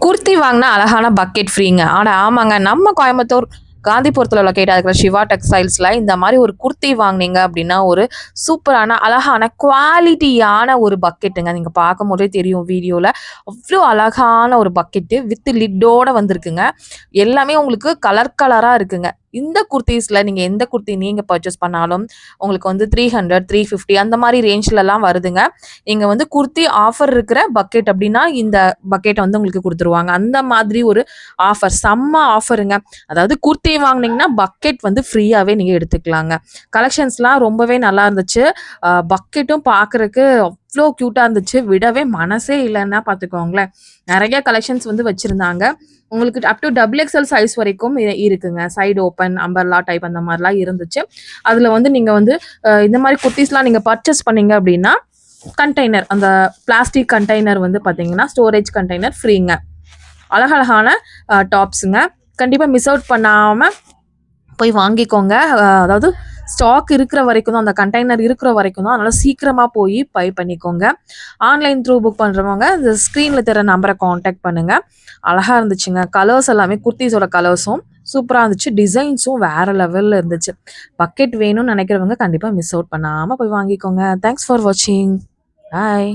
குர்த்தி வாங்கினா அழகான பக்கெட் ஃப்ரீங்க. ஆமாங்க. நம்ம கோயம்புத்தூர் காந்திபுரத்தில் லொக்கேட் ஆகிற சிவா டெக்ஸ்டைல்ஸில் இந்த மாதிரி ஒரு குர்த்தி வாங்கினீங்க அப்படின்னா ஒரு சூப்பரான அழகான குவாலிட்டியான ஒரு பக்கெட்டுங்க. நீங்கள் பார்க்கும் போதே தெரியும் வீடியோவில். அவ்வளோ அழகான ஒரு பக்கெட்டு வித் லிட்டோடு வந்திருக்குங்க. எல்லாமே உங்களுக்கு கலர் கலராக இருக்குங்க. இந்த குர்த்தீஸில் நீங்கள் எந்த குர்த்தி நீங்கள் பர்ச்சேஸ் பண்ணாலும் உங்களுக்கு வந்து 300 350 அந்த மாதிரி ரேஞ்சிலலாம் வருதுங்க. நீங்கள் வந்து குர்த்தி ஆஃபர் இருக்கிற பக்கெட் அப்படின்னா இந்த பக்கெட்டை வந்து உங்களுக்கு கொடுத்துருவாங்க. அந்த மாதிரி ஒரு ஆஃபர், செம்ம ஆஃபருங்க. அதாவது குர்த்தி வாங்கினீங்கன்னா பக்கெட் வந்து ஃப்ரீயாகவே நீங்கள் எடுத்துக்கலாங்க. கலெக்ஷன்ஸ்லாம் ரொம்பவே நல்லா இருந்துச்சு. பக்கெட்டும் பார்க்குறக்கு அவ்வளோ க்யூட்டாக இருந்துச்சு. விடவே மனசே இல்லைன்னா பார்த்துக்கோங்களேன். நிறைய கலெக்ஷன்ஸ் வந்து வச்சுருந்தாங்க. உங்களுக்கு அப் டு XXL சைஸ் வரைக்கும் இருக்குங்க. சைடு ஓப்பன், அம்பர்லா டைப் அந்த மாதிரிலாம் இருந்துச்சு. அதில் வந்து நீங்கள் வந்து இந்த மாதிரி குர்த்திஸ்லாம் நீங்கள் பர்ச்சேஸ் பண்ணீங்க அப்படின்னா கண்டெய்னர், அந்த பிளாஸ்டிக் கண்டெய்னர் வந்து பார்த்தீங்கன்னா ஸ்டோரேஜ் கண்டெய்னர் ஃப்ரீங்க. அழகழகான டாப்ஸுங்க. கண்டிப்பாக மிஸ் அவுட் பண்ணாமல் போய் வாங்கிக்கோங்க. அதாவது ஸ்டாக் இருக்கிற வரைக்கும் தான், அந்த கண்டெய்னர் இருக்கிற வரைக்கும் தான். அதனால் சீக்கிரமாக போய் பை பண்ணிக்கோங்க. ஆன்லைன் த்ரூ புக் பண்ணுறவங்க இந்த ஸ்க்ரீனில் தர நம்பரை காண்டாக்ட் பண்ணுங்கள். அழகாக இருந்துச்சுங்க. கலர்ஸ் எல்லாமே குர்த்திஸோட கலர்ஸும் சூப்பராக இருந்துச்சு. டிசைன்ஸும் வேறு லெவலில் இருந்துச்சு. பக்கெட் வேணும்னு நினைக்கிறவங்க கண்டிப்பாக மிஸ் அவுட் பண்ணாமல் போய் வாங்கிக்கோங்க. தேங்க்ஸ் ஃபார் வாட்சிங். பாய்.